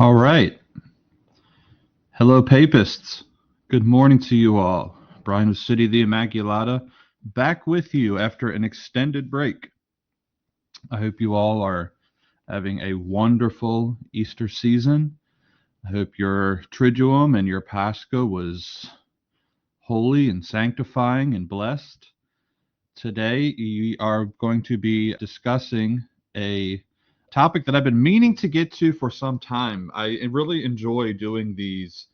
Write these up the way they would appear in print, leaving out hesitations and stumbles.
All right. Hello, Papists. Good morning to you all. Brian of City of the Immaculata, back with you after an extended break. I hope you all are having a wonderful Easter season. I hope your Triduum and your Pascha was holy and sanctifying and blessed. Today, we are going to be discussing a topic that I've been meaning to get to for some time. I really enjoy doing these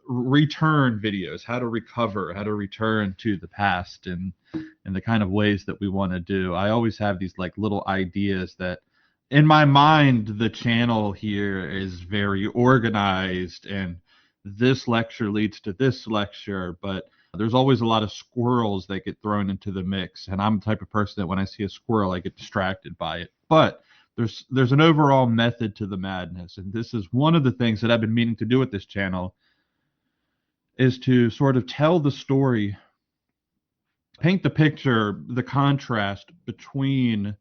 return videos, how to recover, how to return to the past and the kind of ways that we want to do. I always have these like little ideas that in my mind the channel here is very organized and this lecture leads to this lecture, but there's always a lot of squirrels that get thrown into the mix, and I'm the type of person that when I see a squirrel I get distracted by it. But there's an overall method to the madness, and this is one of the things that I've been meaning to do with this channel is to sort of tell the story, paint the picture, the contrast between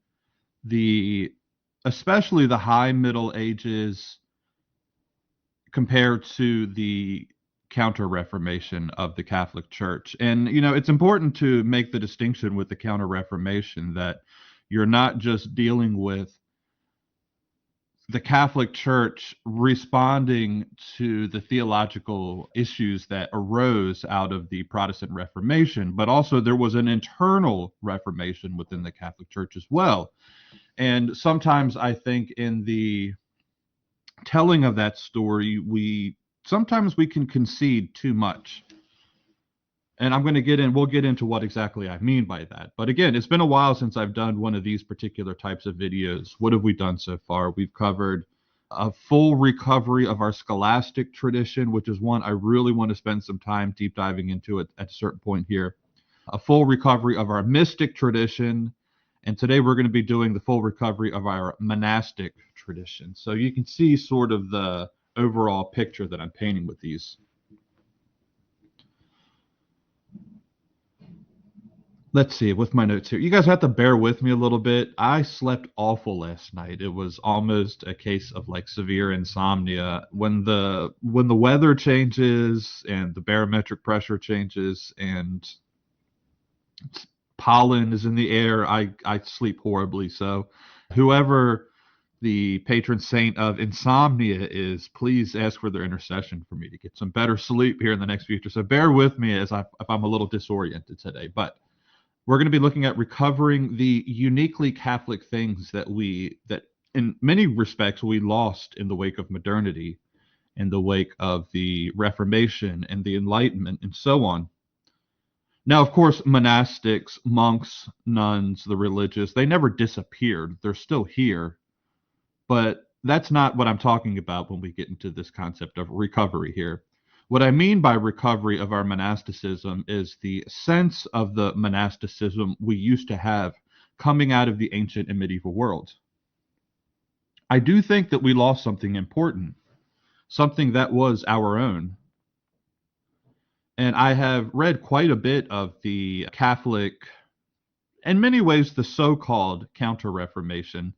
the especially the high Middle Ages compared to the Counter Reformation of the Catholic Church. And it's important to make the distinction with the Counter Reformation that you're not just dealing with the Catholic Church responding to the theological issues that arose out of the Protestant Reformation, but also there was an internal Reformation within the Catholic Church as well. And sometimes I think in the telling of that story, sometimes we can concede too much. And we'll get into what exactly I mean by that. But again, it's been a while since I've done one of these particular types of videos. What have we done so far? We've covered a full recovery of our scholastic tradition, which is one I really want to spend some time deep diving into it at a certain point here. A full recovery of our mystic tradition. And today we're going to be doing the full recovery of our monastic tradition. So you can see sort of the overall picture that I'm painting with these. Let's see, with my notes here. You guys have to bear with me a little bit. I slept awful last night. It was almost a case of like severe insomnia. When the weather changes and the barometric pressure changes and pollen is in the air, I sleep horribly. So whoever the patron saint of insomnia is, please ask for their intercession for me to get some better sleep here in the next future. So bear with me if I'm a little disoriented today. But we're going to be looking at recovering the uniquely Catholic things that in many respects we lost in the wake of modernity, in the wake of the Reformation and the Enlightenment and so on. Now, of course, monastics, monks, nuns, the religious, they never disappeared. They're still here. But that's not what I'm talking about when we get into this concept of recovery here. What I mean by recovery of our monasticism is the sense of the monasticism we used to have coming out of the ancient and medieval worlds. I do think that we lost something important, something that was our own. And I have read quite a bit of the Catholic, in many ways, the so-called Counter-Reformation.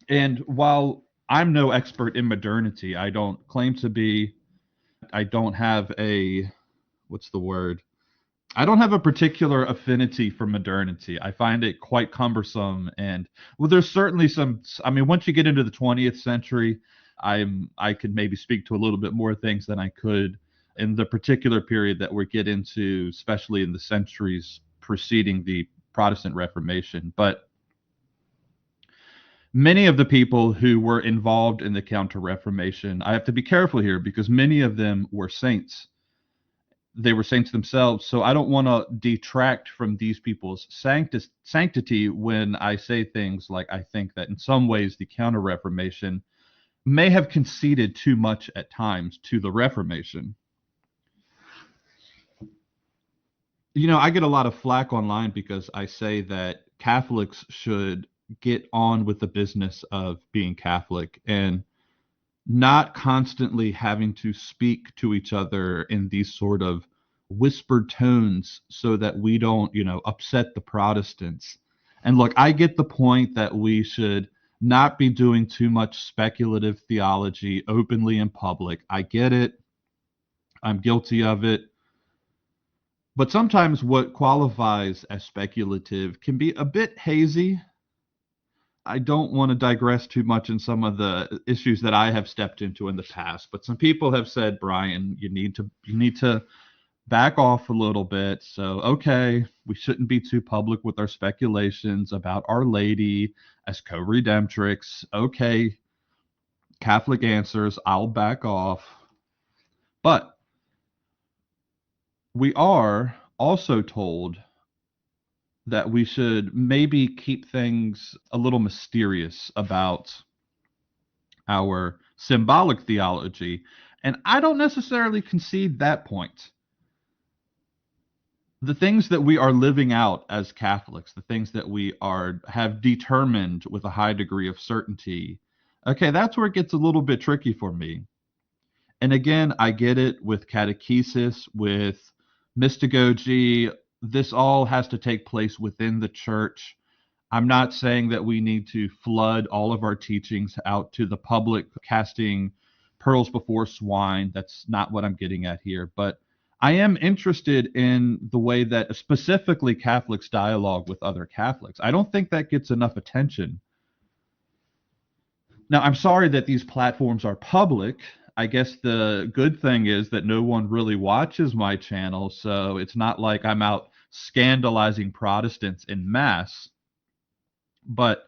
And while I'm no expert in modernity, I don't claim to be. I don't have what's the word? I don't have a particular affinity for modernity. I find it quite cumbersome. And well, there's certainly once you get into the 20th century, I could maybe speak to a little bit more things than I could in the particular period that we get into, especially in the centuries preceding the Protestant Reformation. But many of the people who were involved in the Counter-Reformation, I have to be careful here because many of them were saints. They were saints themselves, so I don't want to detract from these people's sanctity when I say things like I think that in some ways the Counter-Reformation may have conceded too much at times to the Reformation. I get a lot of flack online because I say that Catholics should get on with the business of being Catholic and not constantly having to speak to each other in these sort of whispered tones so that we don't, upset the Protestants. And look, I get the point that we should not be doing too much speculative theology openly in public. I get it. I'm guilty of it. But sometimes what qualifies as speculative can be a bit hazy. I don't want to digress too much in some of the issues that I have stepped into in the past, but some people have said, Brian, you need to back off a little bit. So, okay, we shouldn't be too public with our speculations about Our Lady as co-redemptrix. Okay, Catholic answers, I'll back off. But we are also told that we should maybe keep things a little mysterious about our symbolic theology. And I don't necessarily concede that point. The things that we are living out as Catholics, the things that we are have determined with a high degree of certainty, okay, that's where it gets a little bit tricky for me. And again, I get it with catechesis, with mystagogy. This all has to take place within the church. I'm not saying that we need to flood all of our teachings out to the public, casting pearls before swine. That's not what I'm getting at here. But I am interested in the way that specifically Catholics dialogue with other Catholics. I don't think that gets enough attention. Now, I'm sorry that these platforms are public. I guess the good thing is that no one really watches my channel, so it's not like I'm out scandalizing Protestants in mass. But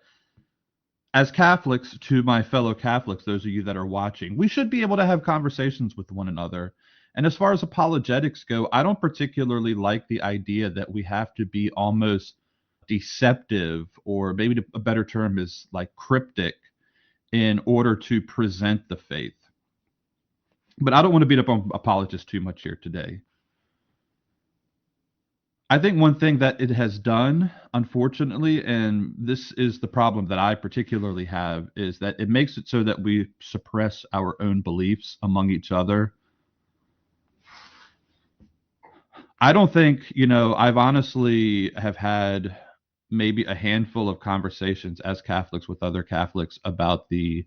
as Catholics, to my fellow Catholics, those of you that are watching, we should be able to have conversations with one another. And as far as apologetics go, I don't particularly like the idea that we have to be almost deceptive, or maybe a better term is like cryptic, in order to present the faith. But I don't want to beat up on apologists too much here today. I think one thing that it has done, unfortunately, and this is the problem that I particularly have, is that it makes it so that we suppress our own beliefs among each other. I don't think, I've honestly have had maybe a handful of conversations as Catholics with other Catholics about the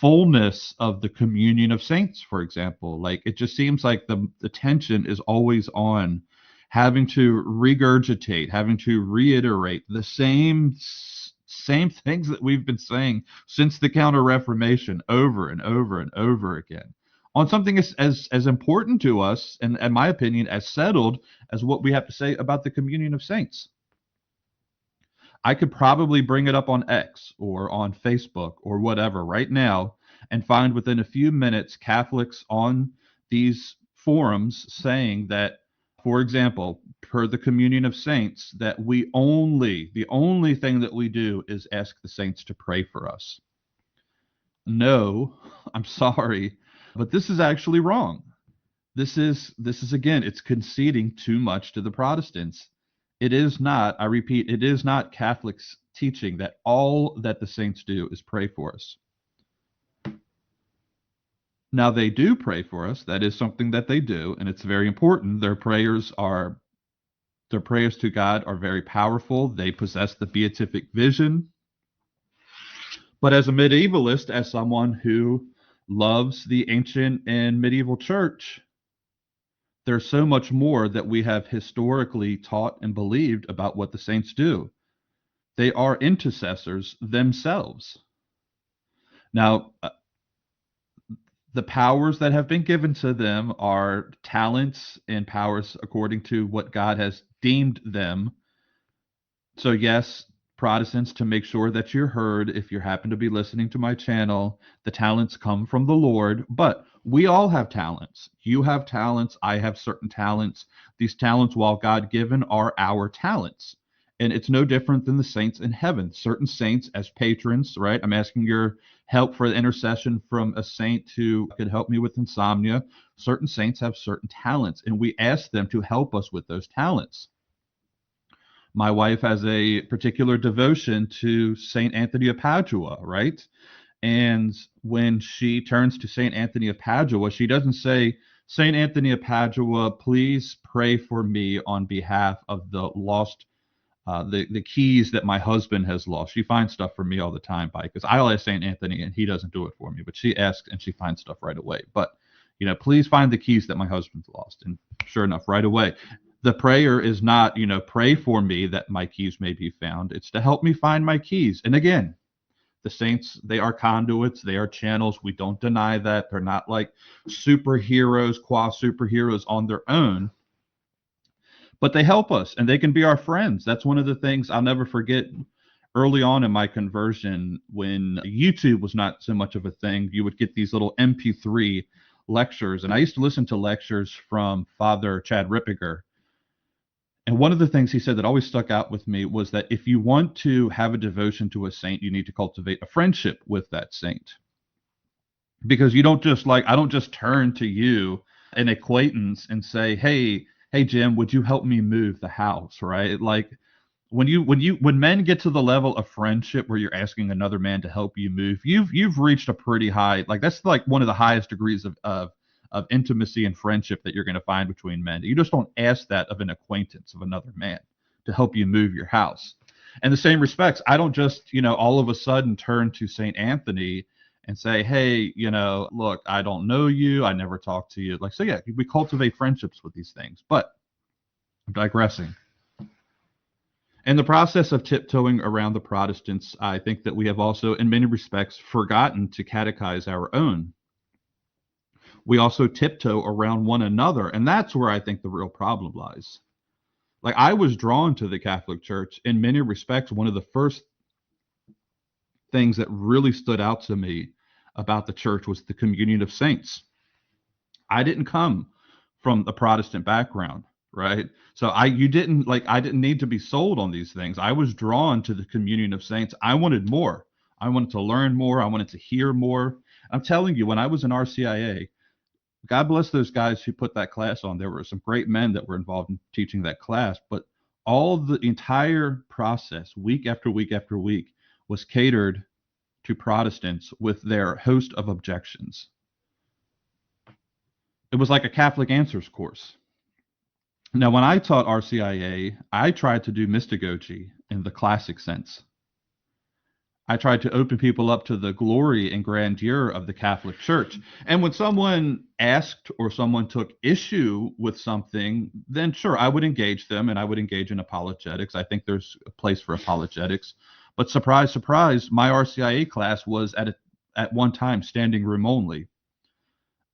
fullness of the communion of saints, for example. Like, it just seems like the tension is always on having to regurgitate, having to reiterate the same things that we've been saying since the Counter Reformation over and over and over again on something as important to us, and in my opinion, as settled as what we have to say about the communion of saints. I could probably bring it up on X or on Facebook or whatever right now and find within a few minutes Catholics on these forums saying that, for example, per the communion of saints, that the only thing that we do is ask the saints to pray for us. No, I'm sorry, but this is actually wrong. This is again, it's conceding too much to the Protestants. It is not, I repeat, it is not Catholics teaching that all that the saints do is pray for us. Now, they do pray for us. That is something that they do, and it's very important. Their prayers to God are very powerful. They possess the beatific vision. But as a medievalist, as someone who loves the ancient and medieval church, there's so much more that we have historically taught and believed about what the saints do. They are intercessors themselves. Now, the powers that have been given to them are talents and powers according to what God has deemed them. So, yes, Protestants, to make sure that you're heard, if you happen to be listening to my channel, the talents come from the Lord, but we all have talents. You have talents. I have certain talents. These talents, while God given, are our talents. And it's no different than the saints in heaven. Certain saints as patrons, right? I'm asking your help for the intercession from a saint who could help me with insomnia. Certain saints have certain talents, and we ask them to help us with those talents. My wife has a particular devotion to Saint Anthony of Padua, right? And when she turns to Saint Anthony of Padua, she doesn't say, Saint Anthony of Padua, please pray for me on behalf of the lost the keys that my husband has lost. She finds stuff for me all the time, because I'll ask St. Anthony and he doesn't do it for me, but she asks and she finds stuff right away. But, please find the keys that my husband's lost. And sure enough, right away, the prayer is not, pray for me that my keys may be found. It's to help me find my keys. And again, the saints, they are conduits, they are channels. We don't deny that. They're not like superheroes, qua-superheroes on their own. But they help us and they can be our friends. That's one of the things I'll never forget early on in my conversion, when YouTube was not so much of a thing. You would get these little MP3 lectures. And I used to listen to lectures from Father Chad Rippiger. And one of the things he said that always stuck out with me was that if you want to have a devotion to a saint, you need to cultivate a friendship with that saint. Because you don't just I don't just turn to you, an acquaintance, and say, hey, Jim, would you help me move the house, right? Like when men get to the level of friendship where you're asking another man to help you move, you've reached a pretty high, that's like one of the highest degrees of intimacy and friendship that you're going to find between men. You just don't ask that of an acquaintance of another man to help you move your house. In the same respects, I don't just, all of a sudden turn to St. Anthony and say, hey, look, I don't know you. I never talked to you. So yeah, we cultivate friendships with these things, but I'm digressing. In the process of tiptoeing around the Protestants, I think that we have also, in many respects, forgotten to catechize our own. We also tiptoe around one another, and that's where I think the real problem lies. I was drawn to the Catholic Church in many respects. One of the first things that really stood out to me about the church was the communion of saints. I didn't come from a Protestant background, right? So I didn't need to be sold on these things. I was drawn to the communion of saints. I wanted more. I wanted to learn more. I wanted to hear more. I'm telling you, when I was in RCIA, God bless those guys who put that class on. There were some great men that were involved in teaching that class, but the entire process, week after week after week, was catered to Protestants with their host of objections. It was like a Catholic Answers course. Now, when I taught RCIA, I tried to do mystagogy in the classic sense. I tried to open people up to the glory and grandeur of the Catholic Church. And when someone asked or someone took issue with something, then sure, I would engage them and I would engage in apologetics. I think there's a place for apologetics. But surprise, surprise, my RCIA class was at one time standing room only.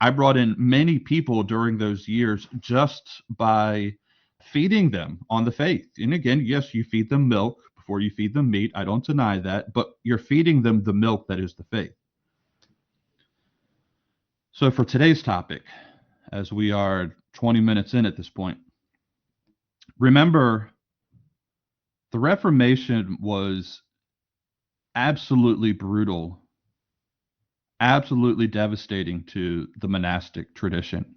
I brought in many people during those years just by feeding them on the faith. And again, yes, you feed them milk before you feed them meat. I don't deny that, but you're feeding them the milk that is the faith. So for today's topic, as we are 20 minutes in at this point, remember the Reformation was absolutely brutal, absolutely devastating to the monastic tradition.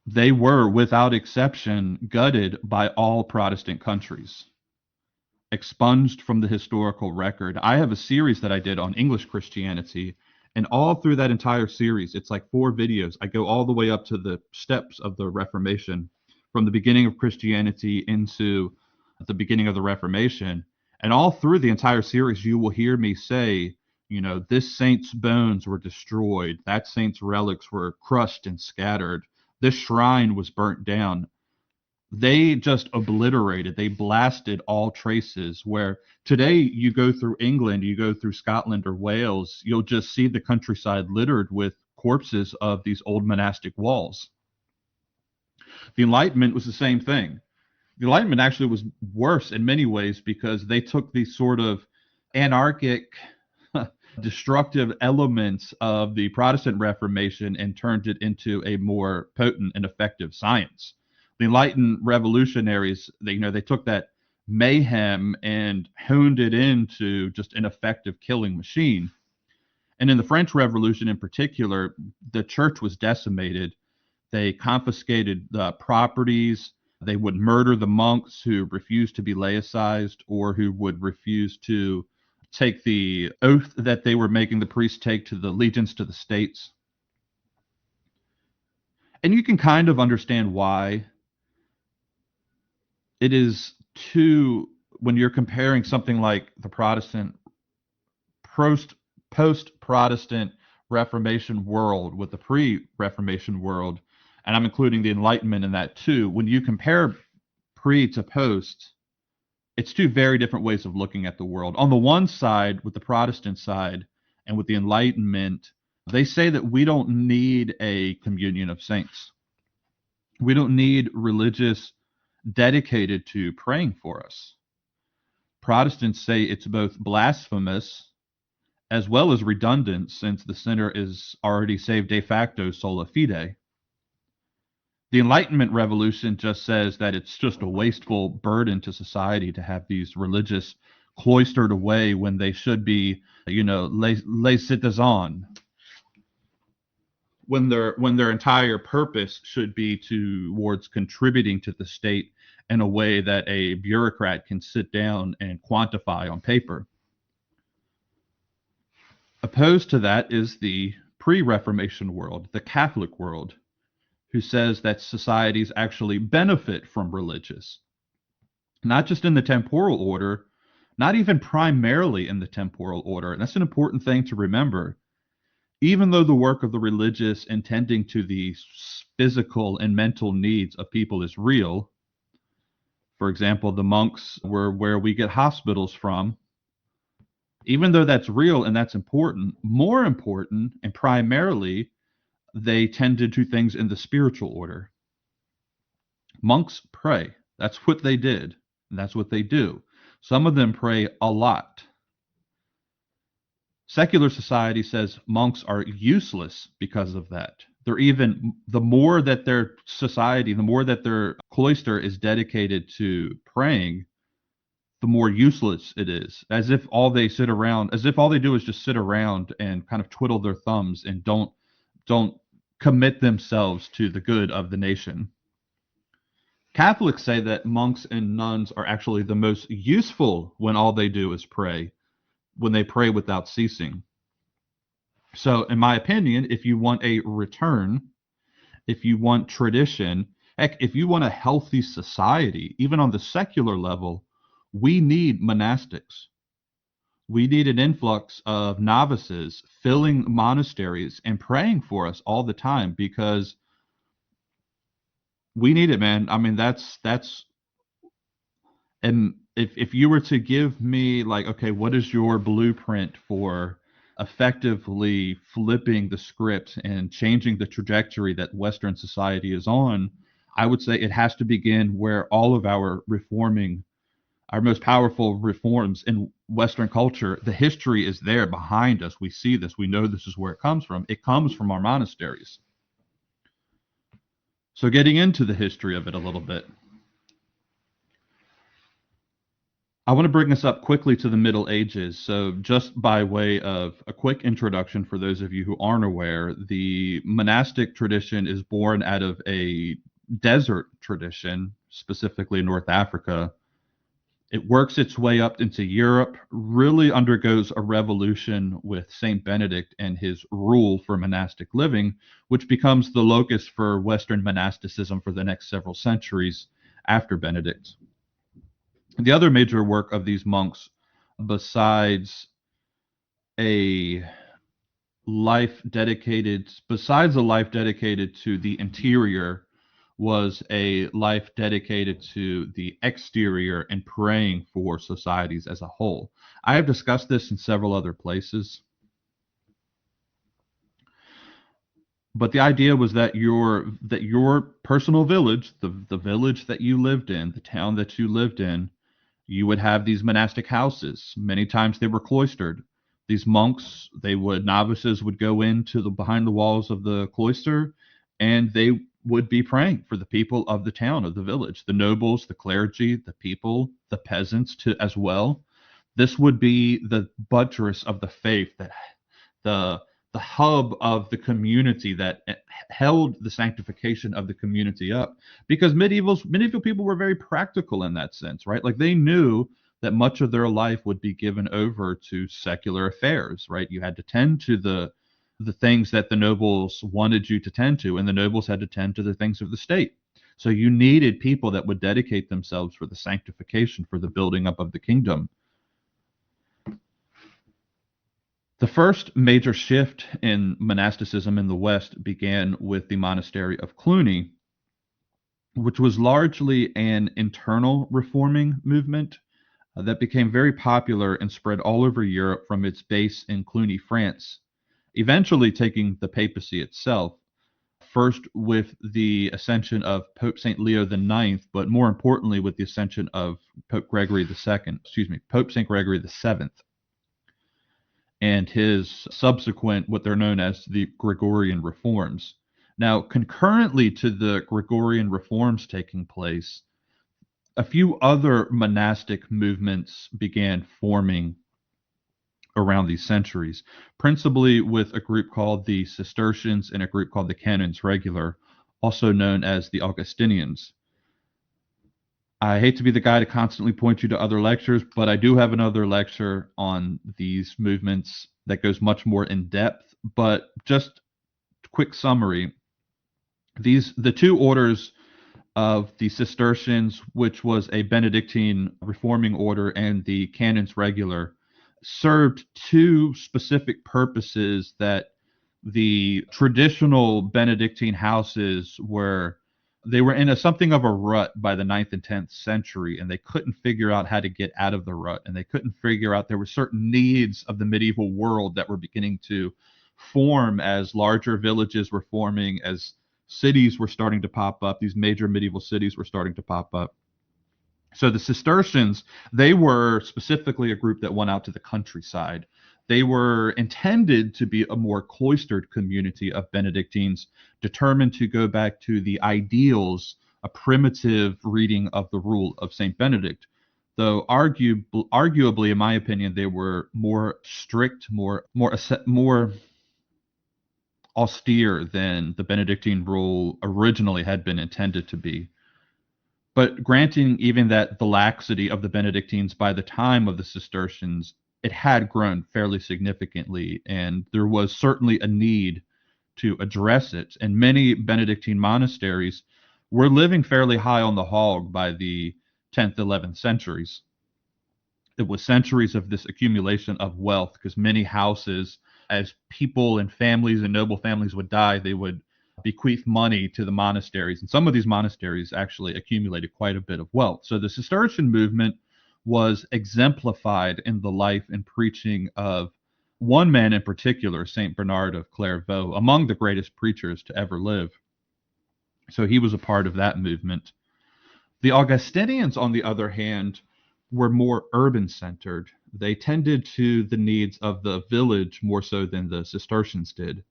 They were, without exception, gutted by all Protestant countries, expunged from the historical record. I have a series that I did on English Christianity, and all through that entire series, it's like 4 videos. I go all the way up to the steps of the Reformation, from the beginning of Christianity into the beginning of the Reformation. And all through the entire series, you will hear me say, this saint's bones were destroyed. That saint's relics were crushed and scattered. This shrine was burnt down. They just obliterated, they blasted all traces, where today you go through England, you go through Scotland or Wales, you'll just see the countryside littered with corpses of these old monastic walls. The Enlightenment was the same thing. The Enlightenment actually was worse in many ways because they took these sort of anarchic, destructive elements of the Protestant Reformation and turned it into a more potent and effective science. The Enlightenment revolutionaries, they took that mayhem and honed it into just an effective killing machine. And in the French Revolution in particular, the church was decimated. They confiscated the properties. They would murder the monks who refused to be laicized or who would refuse to take the oath that they were making the priests take to the allegiance to the states. And you can kind of understand why it is too, when you're comparing something like the Protestant post Protestant Reformation world with the pre-Reformation world, and I'm including the Enlightenment in that too. When you compare pre to post, it's two very different ways of looking at the world. On the one side, with the Protestant side and with the Enlightenment, they say that we don't need a communion of saints. We don't need religious dedicated to praying for us. Protestants say it's both blasphemous as well as redundant, since the sinner is already saved de facto sola fide. The Enlightenment Revolution just says that it's just a wasteful burden to society to have these religious cloistered away when they should be, les citoyens, when their entire purpose should be towards contributing to the state in a way that a bureaucrat can sit down and quantify on paper. Opposed to that is the pre-Reformation world, the Catholic world, who says that societies actually benefit from religious, not just in the temporal order, not even primarily in the temporal order. And that's an important thing to remember. Even though the work of the religious in tending to the physical and mental needs of people is real, for example, the monks were where we get hospitals from, even though that's real and that's important, more important and primarily, they tended to things in the spiritual order. Monks pray. That's what they did. And that's what they do. Some of them pray a lot. Secular society says monks are useless because of that. They're even, the more that their society, the more that their cloister is dedicated to praying, the more useless it is. As if all they do is just sit around and kind of twiddle their thumbs and don't commit themselves to the good of the nation. Catholics say that monks and nuns are actually the most useful when all they do is pray, when they pray without ceasing. So, in my opinion, if you want a return, if you want tradition, heck, if you want a healthy society, even on the secular level, we need monastics. We need an influx of novices filling monasteries and praying for us all the time, because we need it, man. I mean, and if you were to give me, like, okay, what is your blueprint for effectively flipping the script and changing the trajectory that Western society is on, I would say it has to begin where all of our most powerful reforms in Western culture, the history is there behind us. We see this. We know this is where it comes from. It comes from our monasteries. So getting into the history of it a little bit, I want to bring us up quickly to the Middle Ages. So just by way of a quick introduction for those of you who aren't aware, the monastic tradition is born out of a desert tradition, specifically North Africa. It works its way up into Europe, really undergoes a revolution with Saint Benedict and his rule for monastic living, which becomes the locus for Western monasticism for the next several centuries after Benedict. The other major work of these monks, besides a besides a life dedicated to the interior, was a life dedicated to the exterior and praying for societies as a whole. I have discussed this in several other places, but the idea was that your personal village, the village that you lived in, the town that you lived in, you would have these monastic houses. Many times they were cloistered. These monks, novices would go into behind the walls of the cloister, and they would be praying for the people of the town, of the village, the nobles, the clergy, the people, the peasants as well. This would be the buttress of the faith, that the hub of the community that held the sanctification of the community up, because medieval people were very practical in that sense, right? Like, they knew that much of their life would be given over to secular affairs, right? You had to tend to the things that the nobles wanted you to tend to, and the nobles had to tend to the things of the state. So you needed people that would dedicate themselves for the sanctification, for the building up of the kingdom. The first major shift in monasticism in the West began with the monastery of Cluny, which was largely an internal reforming movement that became very popular and spread all over Europe from its base in Cluny, France, eventually taking the papacy itself, first with the ascension of Pope St. Leo IX, but more importantly with the ascension of Pope St. Gregory VII, and his subsequent, what they're known as the Gregorian reforms. Now, concurrently to the Gregorian reforms taking place, a few other monastic movements began forming around these centuries, principally with a group called the Cistercians and a group called the Canons Regular, also known as the Augustinians. I hate to be the guy to constantly point you to other lectures, but I do have another lecture on these movements that goes much more in depth. But just quick summary, the two orders of the Cistercians, which was a Benedictine reforming order, and the Canons Regular, served two specific purposes that the traditional Benedictine houses were. They were in something of a rut by the 9th and 10th century, and they couldn't figure out how to get out of the rut, and they couldn't figure out there were certain needs of the medieval world that were beginning to form as larger villages were forming, as cities were starting to pop up. These major medieval cities were starting to pop up. So the Cistercians, they were specifically a group that went out to the countryside. They were intended to be a more cloistered community of Benedictines, determined to go back to the ideals, a primitive reading of the rule of St. Benedict. Though arguably, in my opinion, they were more strict, more austere than the Benedictine rule originally had been intended to be. But granting even that the laxity of the Benedictines by the time of the Cistercians, it had grown fairly significantly, and there was certainly a need to address it. And many Benedictine monasteries were living fairly high on the hog by the 10th, 11th centuries. It was centuries of this accumulation of wealth, because many houses, as people and families and noble families would die, they would bequeath money to the monasteries. And some of these monasteries actually accumulated quite a bit of wealth. So the Cistercian movement was exemplified in the life and preaching of one man in particular, St. Bernard of Clairvaux, among the greatest preachers to ever live. So he was a part of that movement. The Augustinians, on the other hand, were more urban centered. They tended to the needs of the village more so than the Cistercians did.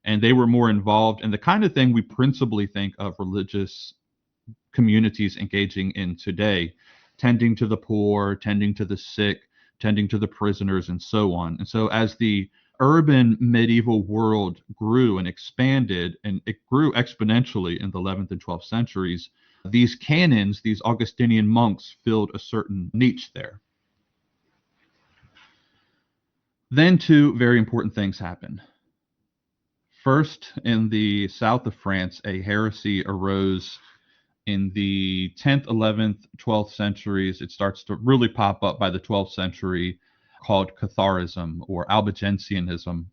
And they were more involved in the kind of thing we principally think of religious communities engaging in today, tending to the poor, tending to the sick, tending to the prisoners, and so on. And so as the urban medieval world grew and expanded, and it grew exponentially in the 11th and 12th centuries, these canons, these Augustinian monks, filled a certain niche there. Then two very important things happen. First, in the south of France, a heresy arose in the 10th, 11th, 12th centuries. It starts to really pop up by the 12th century, called Catharism or Albigensianism,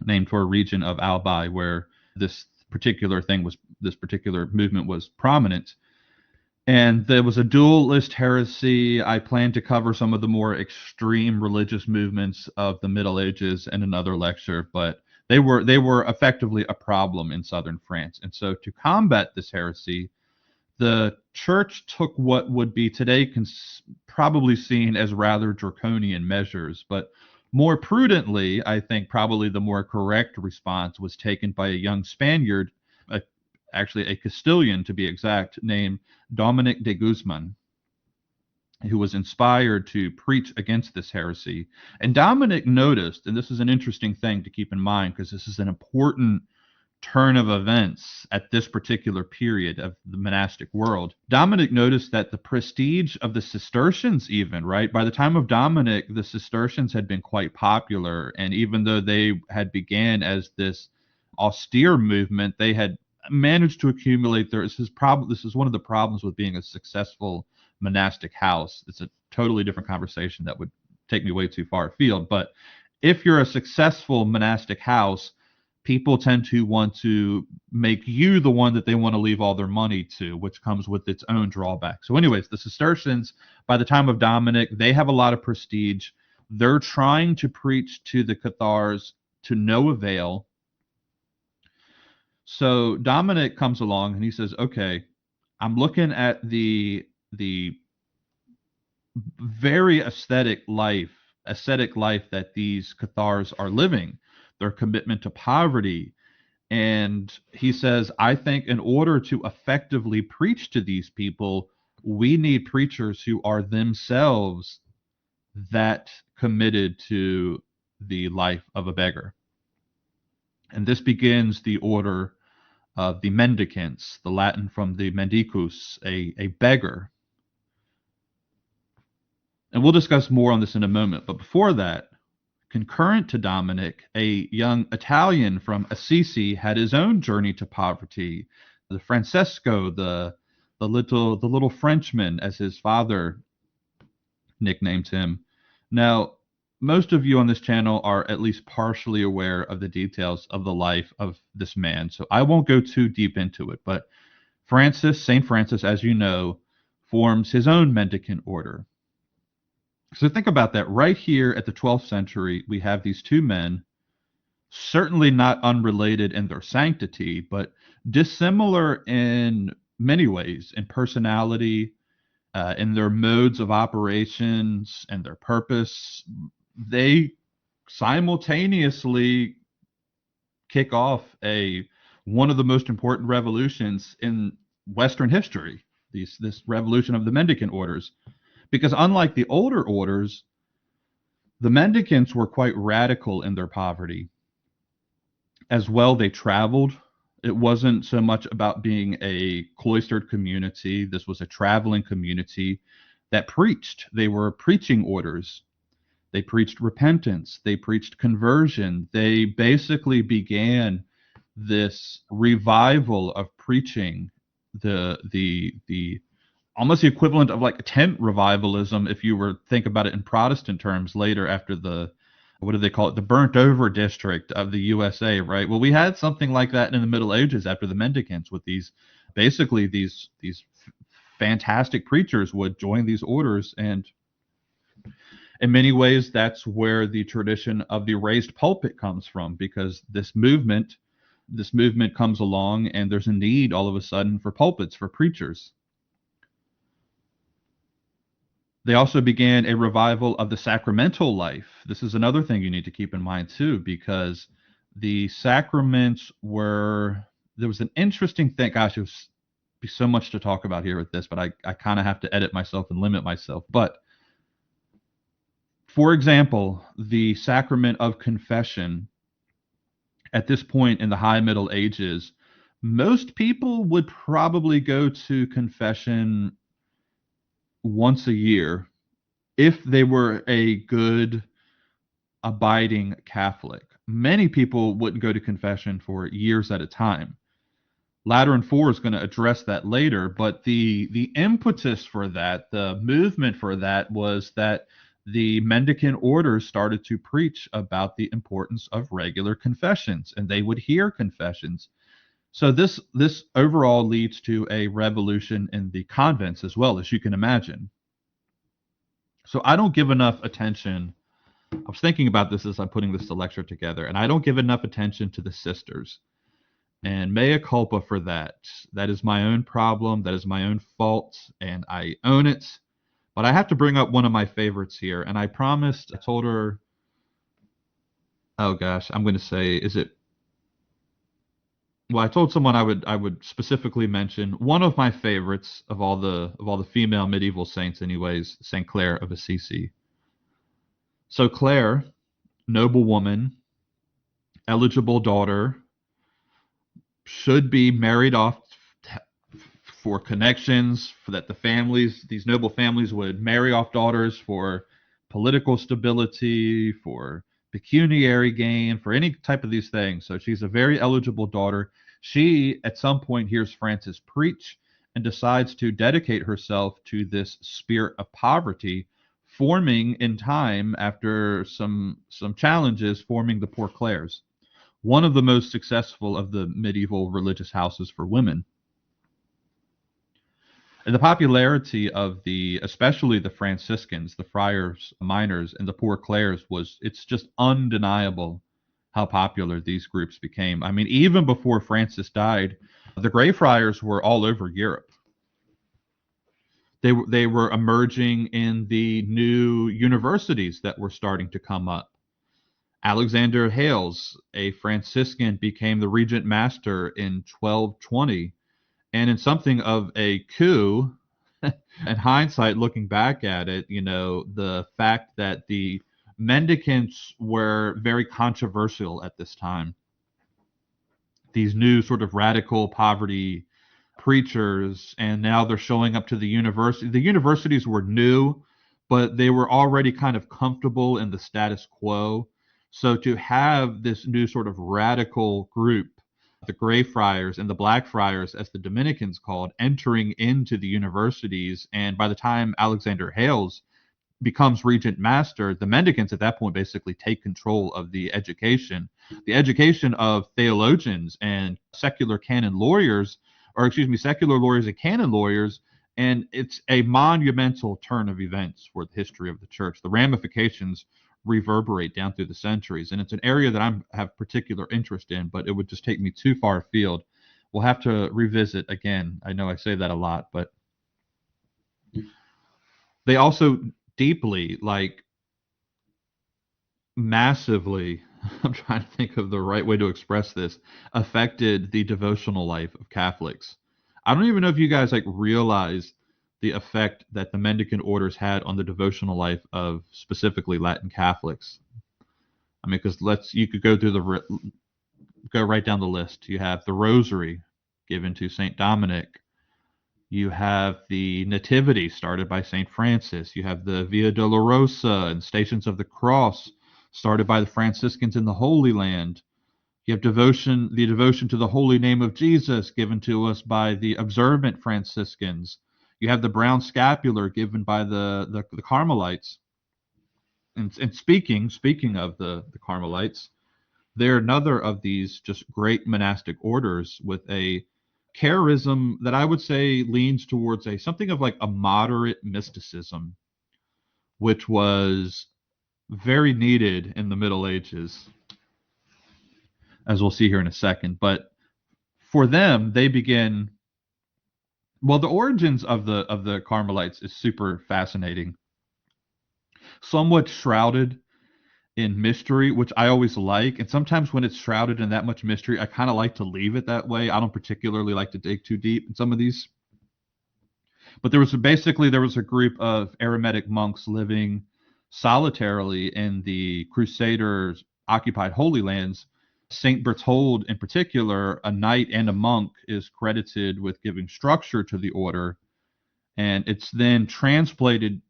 named for a region of Albi where this particular movement was prominent. And there was a dualist heresy. I plan to cover some of the more extreme religious movements of the Middle Ages in another lecture, but they were effectively a problem in southern France. And so to combat this heresy, the church took what would be today probably seen as rather draconian measures, but more prudently, I think probably the more correct response was taken by a young Spaniard, actually a Castilian to be exact, named Dominic de Guzman, who was inspired to preach against this heresy. And Dominic noticed, and this is an interesting thing to keep in mind because this is an important turn of events at this particular period of the monastic world. Dominic noticed that the prestige of the Cistercians, even, right? By the time of Dominic, the Cistercians had been quite popular. And even though they had began as this austere movement, they had managed to accumulate. This is one of the problems with being a successful monastic house. It's a totally different conversation that would take me way too far afield. But if you're a successful monastic house, people tend to want to make you the one that they want to leave all their money to, which comes with its own drawback. So, anyways, the Cistercians, by the time of Dominic, they have a lot of prestige. They're trying to preach to the Cathars to no avail. So Dominic comes along and he says, "Okay, I'm looking at the very ascetic life that these Cathars are living, their commitment to poverty." And he says, "I think in order to effectively preach to these people, we need preachers who are themselves that committed to the life of a beggar." And this begins the order of the mendicants, the Latin from the mendicus, a beggar. And we'll discuss more on this in a moment. But before that, concurrent to Dominic, a young Italian from Assisi had his own journey to poverty. The Francesco, the little Frenchman, as his father nicknamed him. Now, most of you on this channel are at least partially aware of the details of the life of this man, so I won't go too deep into it. But St. Francis, as you know, forms his own mendicant order. So think about that. Right here at the 12th century, we have these two men, certainly not unrelated in their sanctity, but dissimilar in many ways, in personality, in their modes of operations and their purpose. They simultaneously kick off one of the most important revolutions in Western history, this revolution of the mendicant orders. Because unlike the older orders, the mendicants were quite radical in their poverty. As well, they traveled. It wasn't so much about being a cloistered community. This was a traveling community that preached. They were preaching orders. They preached repentance. They preached conversion. They basically began this revival of preaching, the almost the equivalent of like tent revivalism, if you were think about it in Protestant terms later after the, what do they call it, the burnt over district of the USA, right? Well, we had something like that in the Middle Ages after the mendicants, with these fantastic preachers would join these orders. And in many ways, that's where the tradition of the raised pulpit comes from, because this movement comes along and there's a need all of a sudden for pulpits, for preachers. They also began a revival of the sacramental life. This is another thing you need to keep in mind too, because the sacraments there was an interesting thing. Gosh, it would be so much to talk about here with this, but I kind of have to edit myself and limit myself. But for example, the sacrament of confession, at this point in the High Middle Ages, most people would probably go to confession once a year if they were a good, abiding Catholic. Many people wouldn't go to confession for years at a time. Lateran IV is going to address that later, but the impetus for that, the movement for that, was that the mendicant orders started to preach about the importance of regular confessions, and they would hear confessions. So this overall leads to a revolution in the convents as well, as you can imagine. So I don't give enough attention. I was thinking about this as I'm putting this lecture together, and I don't give enough attention to the sisters. And mea culpa for that. That is my own problem. That is my own fault, and I own it. But I have to bring up one of my favorites here, and I promised. I told her. Oh gosh, I'm going to say, is it? Well, I told someone I would specifically mention one of my favorites of all the female medieval saints, anyways, Saint Clare of Assisi. So Clare, noble woman, eligible daughter, should be married off for connections, for that these noble families would marry off daughters for political stability, for pecuniary gain, for any type of these things. So she's a very eligible daughter. She, at some point, hears Francis preach and decides to dedicate herself to this spirit of poverty, forming in time, after some challenges, forming the Poor Clares, one of the most successful of the medieval religious houses for women. And the popularity of especially the Franciscans, the friars minors, and the Poor Clares it's just undeniable how popular these groups became. I mean, even before Francis died, the Grey Friars were all over Europe. They were emerging in the new universities that were starting to come up. Alexander Hales, a Franciscan, became the regent master in 1220, and in something of a coup, in hindsight, looking back at it, the fact that the mendicants were very controversial at this time. These new sort of radical poverty preachers, and now they're showing up to the university. The universities were new, but they were already kind of comfortable in the status quo. So to have this new sort of radical group, the Grey Friars and the Black Friars, as the Dominicans called, entering into the universities, and by the time Alexander Hales becomes regent master, the mendicants at that point basically take control of the education of theologians and secular canon lawyers, or excuse me, secular lawyers and canon lawyers. And it's a monumental turn of events for the history of the church. The ramifications reverberate down through the centuries, and it's an area that I have particular interest in, but it would just take me too far afield. We'll have to revisit again. I know I say that a lot, but they also deeply, like massively, I'm trying to think of the right way to express this, affected the devotional life of Catholics. I don't even know if you guys like realize the effect that the mendicant orders had on the devotional life of specifically Latin Catholics. I mean, because you could go right down the list. You have the Rosary given to Saint Dominic. You have the Nativity started by St. Francis. You have the Via Dolorosa and Stations of the Cross started by the Franciscans in the Holy Land. You have the devotion to the holy name of Jesus given to us by the observant Franciscans. You have the brown scapular given by the Carmelites. And speaking of the Carmelites, they're another of these just great monastic orders with a charism that I would say leans towards something of like a moderate mysticism, which was very needed in the Middle Ages, as we'll see here in a second. But for them, they begin. Well, the origins of the Carmelites is super fascinating, somewhat shrouded in mystery, which I always like. And sometimes when it's shrouded in that much mystery, I kind of like to leave it that way. I don't particularly like to dig too deep in some of these. But there was a group of Eremitic monks living solitarily in the Crusaders occupied Holy Lands. Saint Berthold, in particular, a knight and a monk, is credited with giving structure to the order, and it's then transplanted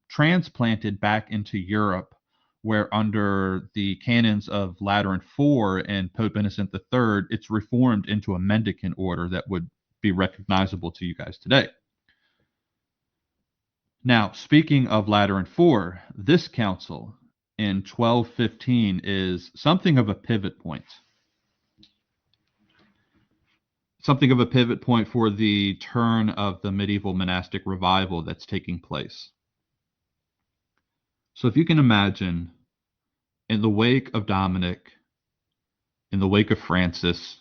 back into Europe, where under the canons of Lateran IV and Pope Innocent III, it's reformed into a mendicant order that would be recognizable to you guys today. Now, speaking of Lateran IV, this council in 1215 is something of a pivot point. Something of a pivot point for the turn of the medieval monastic revival that's taking place. So if you can imagine, in the wake of Dominic, in the wake of Francis,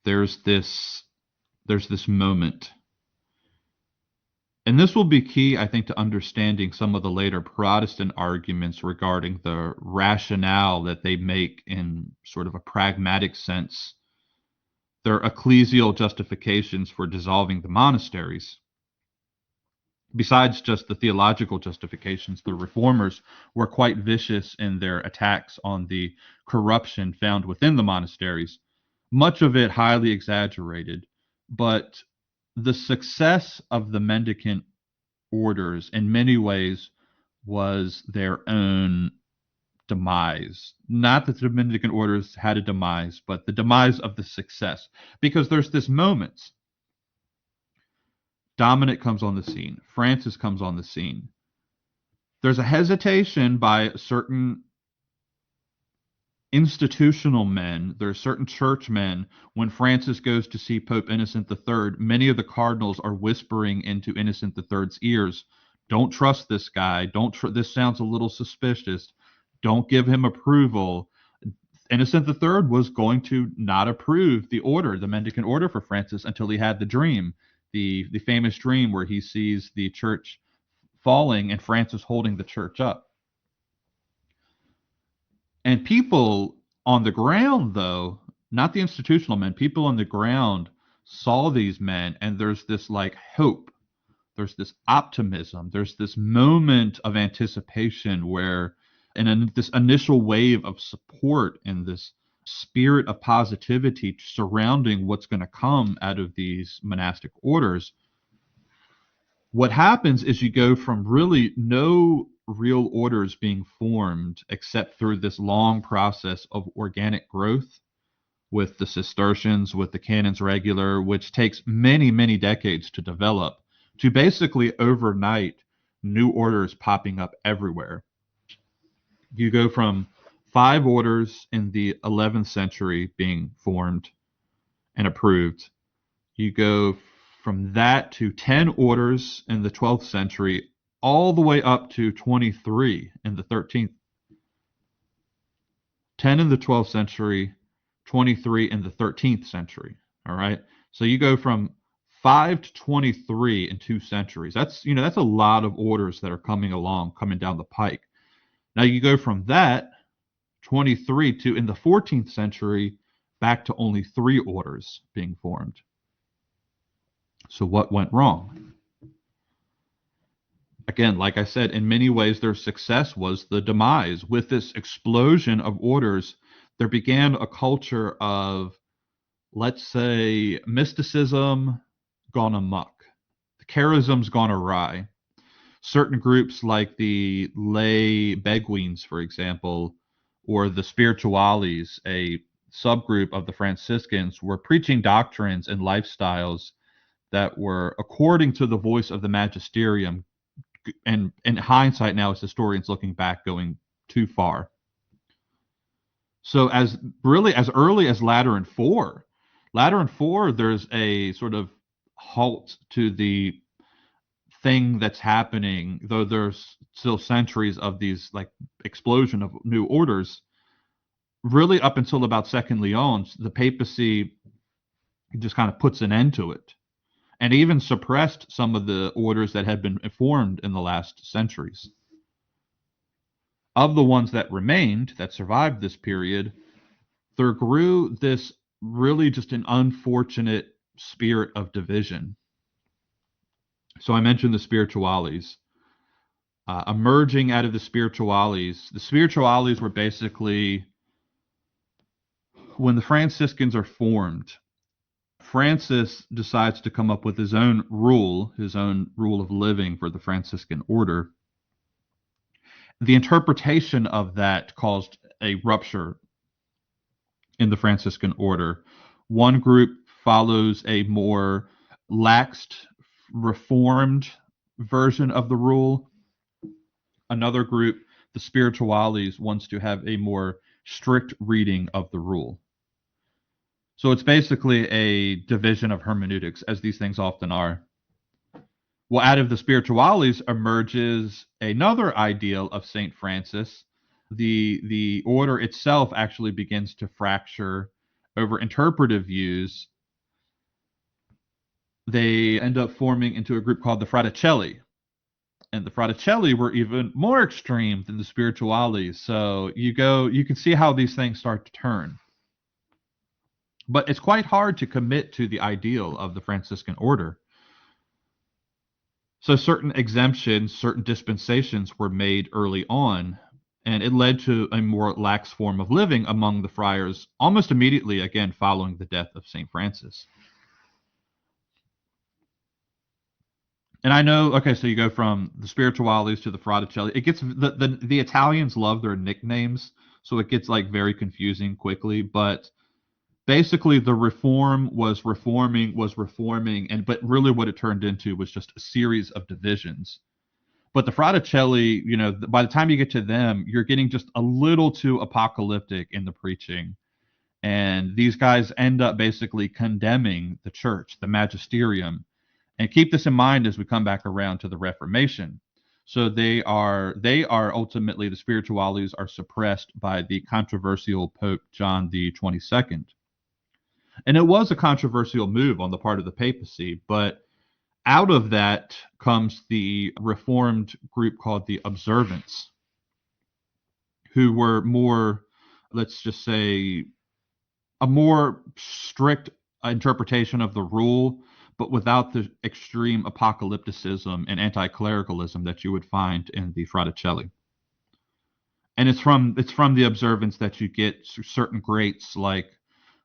there's this moment. And this will be key, I think, to understanding some of the later Protestant arguments regarding the rationale that they make in sort of a pragmatic sense. Their ecclesial justifications for dissolving the monasteries. Besides just the theological justifications, the reformers were quite vicious in their attacks on the corruption found within the monasteries, much of it highly exaggerated. But the success of the mendicant orders in many ways was their own demise. Not that the Dominican orders had a demise, but the demise of the success. Because there's this moment. Dominic comes on the scene. Francis comes on the scene. There's a hesitation by certain institutional men, there are certain churchmen. When Francis goes to see Pope Innocent III, many of the cardinals are whispering into Innocent III's ears, don't trust this guy. This sounds a little suspicious. Don't give him approval. Innocent III was going to not approve the order, the mendicant order for Francis, until he had the dream, the famous dream where he sees the church falling and Francis holding the church up. And people on the ground, though, not the institutional men, people on the ground saw these men, and there's this like hope, there's this optimism, there's this moment of anticipation where, and this initial wave of support and this spirit of positivity surrounding what's going to come out of these monastic orders. What happens is you go from really no real orders being formed except through this long process of organic growth with the Cistercians, with the Canons Regular, which takes many, many decades to develop, to basically overnight new orders popping up everywhere. You go from 5 orders in the 11th century being formed and approved. You go from that to 10 orders in the 12th century, all the way up to 23 in the 13th. 10 in the 12th century, 23 in the 13th century. All right. So you go from 5 to 23 in 2 centuries. That's a lot of orders that are coming down the pike. Now you go from that 23 to, in the 14th century, back to only 3 orders being formed. So what went wrong? Again, like I said, in many ways their success was the demise. With this explosion of orders, there began a culture of, let's say, mysticism gone amok. The charism's gone awry. Certain groups like the lay Beguines, for example, or the spirituales, a subgroup of the Franciscans, were preaching doctrines and lifestyles that were according to the voice of the magisterium, and in hindsight now as historians looking back, going too far. So as early as Lateran IV, there's a sort of halt to the thing that's happening, though there's still centuries of these like explosion of new orders. Really up until about Second Leon, the papacy just kind of puts an end to it, and even suppressed some of the orders that had been formed in the last centuries. Of the ones that remained, that survived this period, there grew this really just an unfortunate spirit of division. So I mentioned the spirituales. Emerging out of the spirituales were basically, when the Franciscans are formed, Francis decides to come up with his own rule of living for the Franciscan order. The interpretation of that caused a rupture in the Franciscan order. One group follows a more laxed, reformed version of the rule. Another group, the spirituales, wants to have a more strict reading of the rule. So it's basically a division of hermeneutics, as these things often are. Well, out of the spirituales emerges another ideal of St. Francis. The order itself actually begins to fracture over interpretive views. They end up forming into a group called the Fraticelli. And the Fraticelli were even more extreme than the spirituales. So you can see how these things start to turn. But it's quite hard to commit to the ideal of the Franciscan order. So certain exemptions, certain dispensations were made early on, and it led to a more lax form of living among the friars almost immediately, again, following the death of St. Francis. And I know, okay, so you go from the spiritualities to the Fraticelli. It gets the Italians love their nicknames, so it gets like very confusing quickly. But basically, the reform was reforming, and but really what it turned into was just a series of divisions. But the Fraticelli, by the time you get to them, you're getting just a little too apocalyptic in the preaching. And these guys end up basically condemning the church, the magisterium. And keep this in mind as we come back around to the Reformation. So they are ultimately, the spiritualities are suppressed by the controversial Pope John the 22nd. And it was a controversial move on the part of the papacy, but out of that comes the reformed group called the Observants, who were more, let's just say, a more strict interpretation of the rule, but without the extreme apocalypticism and anti-clericalism that you would find in the Fraticelli. And it's from the observance that you get certain greats like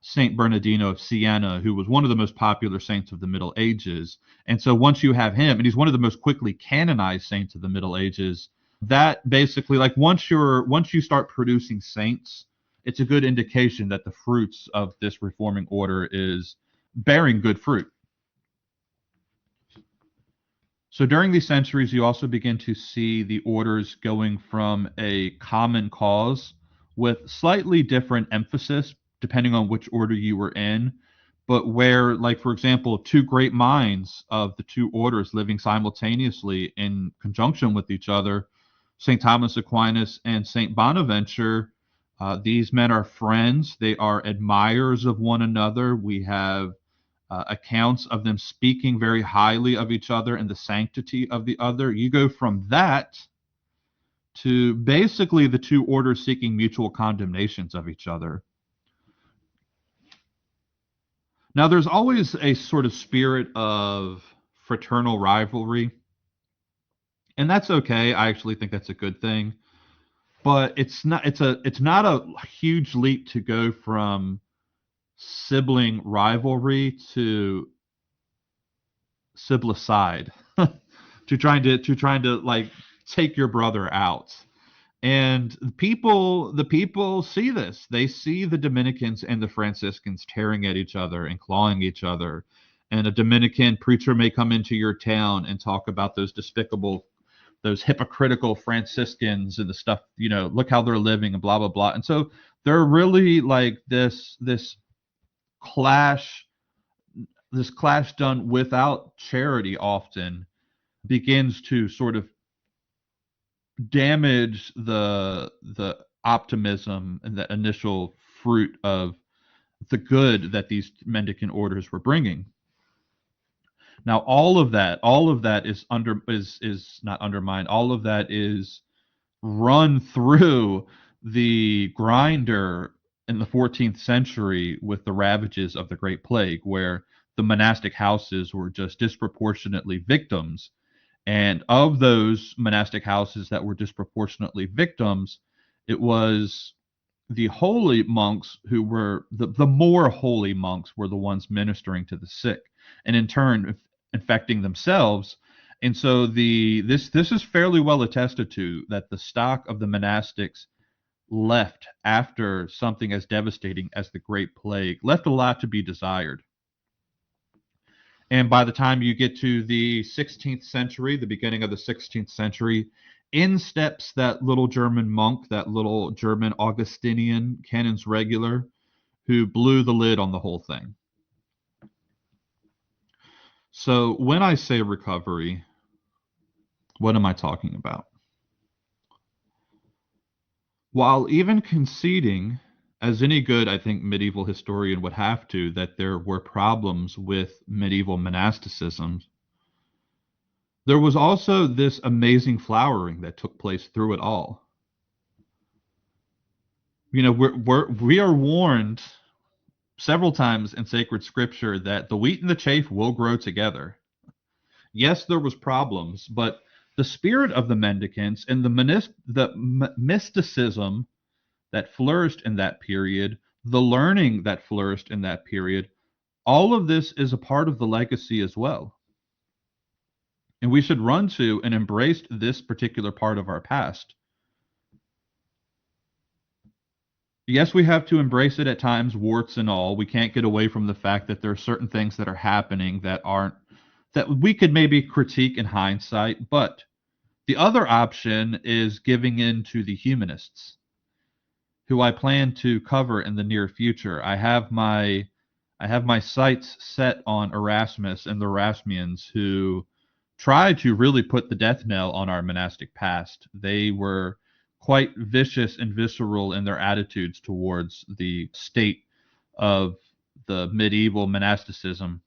Saint Bernardino of Siena, who was one of the most popular saints of the Middle Ages. And so once you have him, and he's one of the most quickly canonized saints of the Middle Ages, that basically, like, once you start producing saints, it's a good indication that the fruits of this reforming order is bearing good fruit. So during these centuries, you also begin to see the orders going from a common cause with slightly different emphasis depending on which order you were in, but where, like, for example, two great minds of the two orders living simultaneously in conjunction with each other, St. Thomas Aquinas and St. Bonaventure, these men are friends. They are admirers of one another. We have accounts of them speaking very highly of each other and the sanctity of the other. You go from that to basically the two orders seeking mutual condemnations of each other. Now, there's always a sort of spirit of fraternal rivalry, and that's okay. I actually think that's a good thing. But it's not a huge leap to go from sibling rivalry to siblicide, to trying to like take your brother out. And the people see this. They see the Dominicans and the Franciscans tearing at each other and clawing each other. And a Dominican preacher may come into your town and talk about those hypocritical Franciscans and the stuff, look how they're living and blah blah blah. And so they're really like clash, this clash done without charity often begins to sort of damage the optimism and the initial fruit of the good that these mendicant orders were bringing. Now, all of that is not undermined. All of that is run through the grinder in the 14th century with the ravages of the Great Plague, where the monastic houses were just disproportionately victims. And of those monastic houses that were disproportionately victims, it was the holy monks who were the more holy monks were the ones ministering to the sick, and in turn infecting themselves. And so this is fairly well attested to, that the stock of the monastics left after something as devastating as the Great Plague left a lot to be desired. And by the time you get to the 16th century, the beginning of the 16th century, in steps that little German monk, that little German Augustinian canons regular, who blew the lid on the whole thing. So when I say recovery, what am I talking about? While even conceding, as any good, I think, medieval historian would have to, that there were problems with medieval monasticism, there was also this amazing flowering that took place through it all. We are warned several times in sacred scripture that the wheat and the chaff will grow together. Yes, there was problems, but the spirit of the mendicants and the mysticism that flourished in that period, the learning that flourished in that period, all of this is a part of the legacy as well. and we should run to and embrace this particular part of our past. Yes, we have to embrace it at times, warts and all. We can't get away from the fact that there are certain things that are happening that we could maybe critique in hindsight, but the other option is giving in to the humanists, who I plan to cover in the near future. I have my sights set on Erasmus and the Erasmians, who tried to really put the death knell on our monastic past. They were quite vicious and visceral in their attitudes towards the state of the medieval monasticism.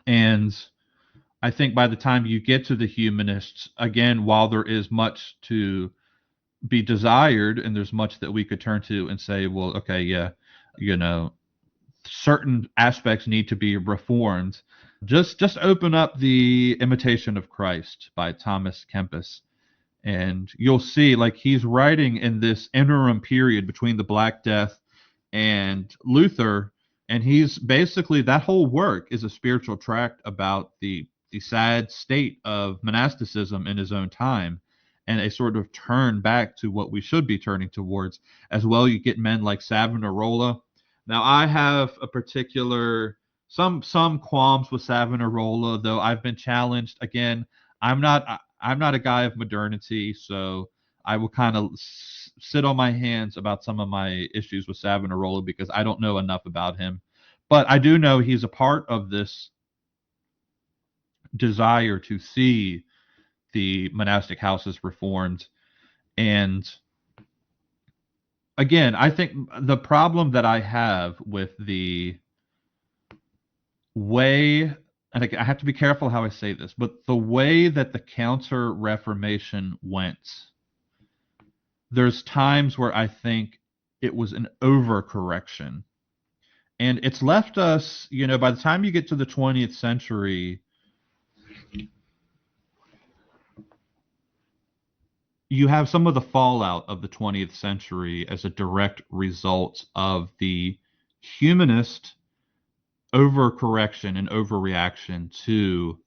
And I think by the time you get to the humanists, again, while there is much to be desired and there's much that we could turn to and say, well, okay, yeah, you know, certain aspects need to be reformed. Just open up the Imitation of Christ by Thomas Kempis, and you'll see, like, he's writing in this interim period between the Black Death and Luther, and he's basically, that whole work is a spiritual tract about the sad state of monasticism in his own time, and a sort of turn back to what we should be turning towards. As well, you get men like Savonarola. Now, I have a particular some qualms with Savonarola, though I've been challenged again. I'm not a guy of modernity, so I will kind of sit on my hands about some of my issues with Savonarola because I don't know enough about him. But I do know he's a part of this desire to see the monastic houses reformed. And again, I think the problem that I have with the way, and I have to be careful how I say this, but the way that the Counter Reformation went, there's times where I think it was an overcorrection. And it's left us, by the time you get to the 20th century, you have some of the fallout of the 20th century as a direct result of the humanist overcorrection and overreaction to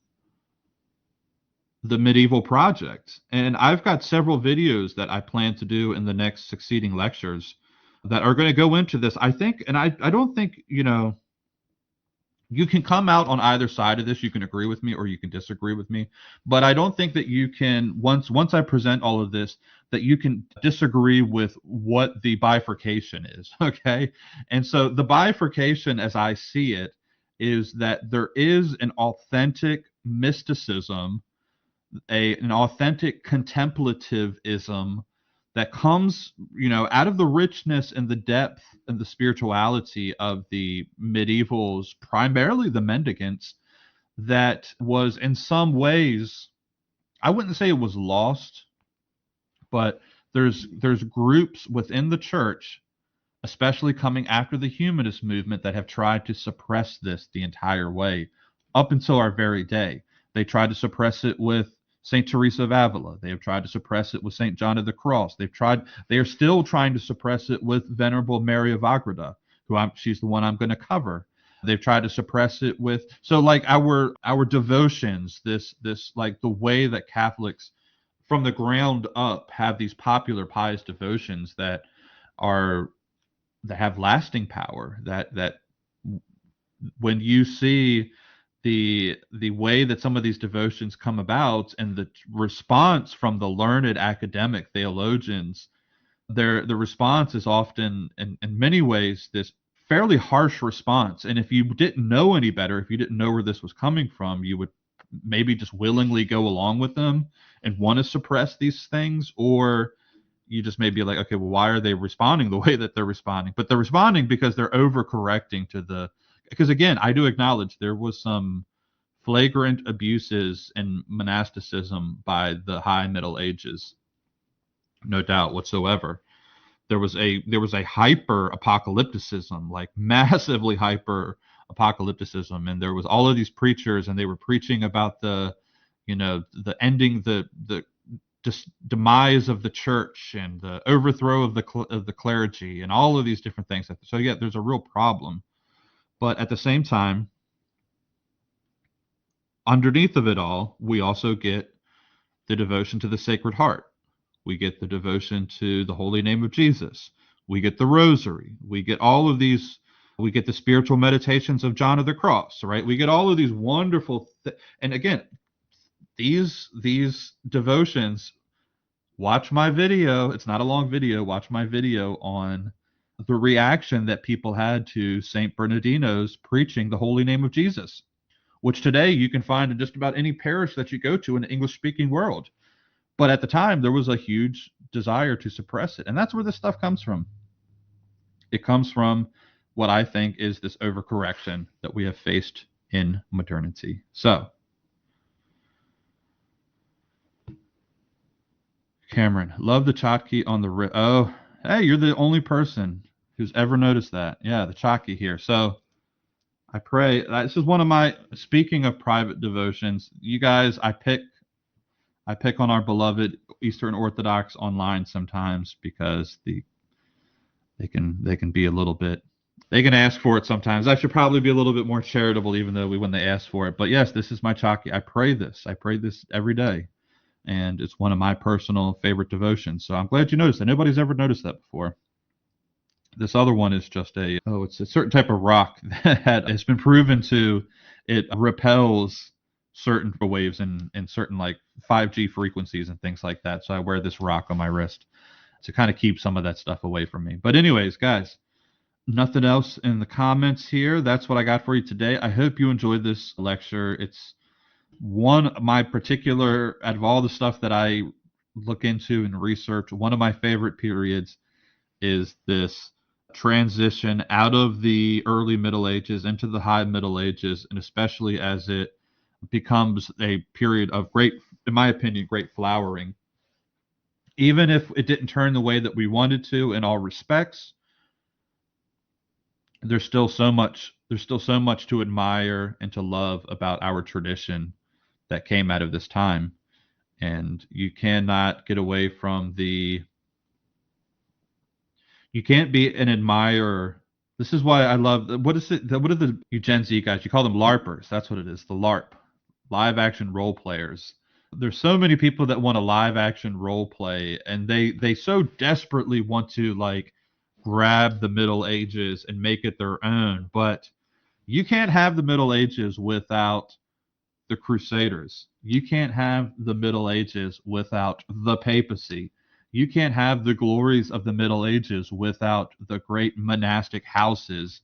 the medieval project. And I've got several videos that I plan to do in the next succeeding lectures that are going to go into this. I think, and I don't think, you can come out on either side of this. You can agree with me or you can disagree with me, but I don't think that you can, once I present all of this, that you can disagree with what the bifurcation is. Okay. And so the bifurcation, as I see it, is that there is an authentic mysticism, an authentic contemplativism that comes, out of the richness and the depth and the spirituality of the medievals, primarily the mendicants, that was in some ways, I wouldn't say it was lost, but there's groups within the church, especially coming after the humanist movement, that have tried to suppress this the entire way up until our very day. They tried to suppress it with St. Teresa of Avila. They have tried to suppress it with St. John of the Cross. They are still trying to suppress it with Venerable Mary of Agreda, she's the one I'm going to cover. They've tried to suppress it with, so like our devotions, this like the way that Catholics from the ground up have these popular pious devotions that have lasting power, that when you see the way that some of these devotions come about and the response from the learned academic theologians, the response is often, in many ways, this fairly harsh response. And if you didn't know any better, if you didn't know where this was coming from, you would maybe just willingly go along with them and want to suppress these things, or you just may be like, okay, well, why are they responding the way that they're responding? But they're responding because they're overcorrecting because again, I do acknowledge there was some flagrant abuses in monasticism by the High Middle Ages, no doubt whatsoever. There was a hyper apocalypticism, like massively hyper apocalypticism, and there was all of these preachers, and they were preaching about the ending, the demise of the church and the overthrow of the clergy and all of these different things. So yeah, there's a real problem. But at the same time, underneath of it all, we also get the devotion to the Sacred Heart. We get the devotion to the holy name of Jesus. We get the rosary. We get all of these. We get the spiritual meditations of John of the Cross, right? We get all of these wonderful, and again, these devotions. Watch my video. It's not a long video. Watch my video on the reaction that people had to Saint Bernardino's preaching the holy name of Jesus, which today you can find in just about any parish that you go to in the English-speaking world. But at the time, there was a huge desire to suppress it. And that's where this stuff comes from. It comes from what I think is this overcorrection that we have faced in modernity. So, Cameron, love the Chotki on the Oh, hey, you're the only person who's ever noticed that. Yeah, the Chotki here. So, I pray. This is one of my, speaking of private devotions, you guys, I pick on our beloved Eastern Orthodox online sometimes because they can be a little bit, they can ask for it sometimes. I should probably be a little bit more charitable even though when they ask for it. But yes, this is my Chaki. I pray this. I pray this every day. And it's one of my personal favorite devotions. So I'm glad you noticed that. Nobody's ever noticed that before. This other one is just it's a certain type of rock that has been proven it repels certain waves and certain like 5G frequencies and things like that. So I wear this rock on my wrist to kind of keep some of that stuff away from me. But anyways, guys, nothing else in the comments here. That's what I got for you today. I hope you enjoyed this lecture. It's one of my particular, out of all the stuff that I look into and research, one of my favorite periods is this transition out of the early Middle Ages into the high Middle Ages, and especially as it becomes a period of great, in my opinion, great flowering. Even if it didn't turn the way that we wanted to in all respects, there's still so much to admire and to love about our tradition that came out of this time. And you cannot get away from you can't be an admirer. This is why I love, what is it? What are the you Gen Z guys? You call them LARPers. That's what it is. The LARP, live action role players. There's so many people that want a live action role play, and they so desperately want to like grab the Middle Ages and make it their own. But you can't have the Middle Ages without the Crusaders. You can't have the Middle Ages without the papacy. You can't have the glories of the Middle Ages without the great monastic houses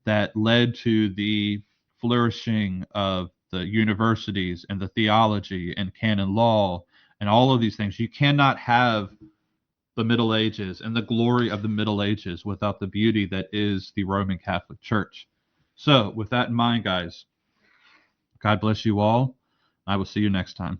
that led to the flourishing of the universities and the theology and canon law and all of these things. You cannot have the Middle Ages and the glory of the Middle Ages without the beauty that is the Roman Catholic Church. So, with that in mind, guys, God bless you all. I will see you next time.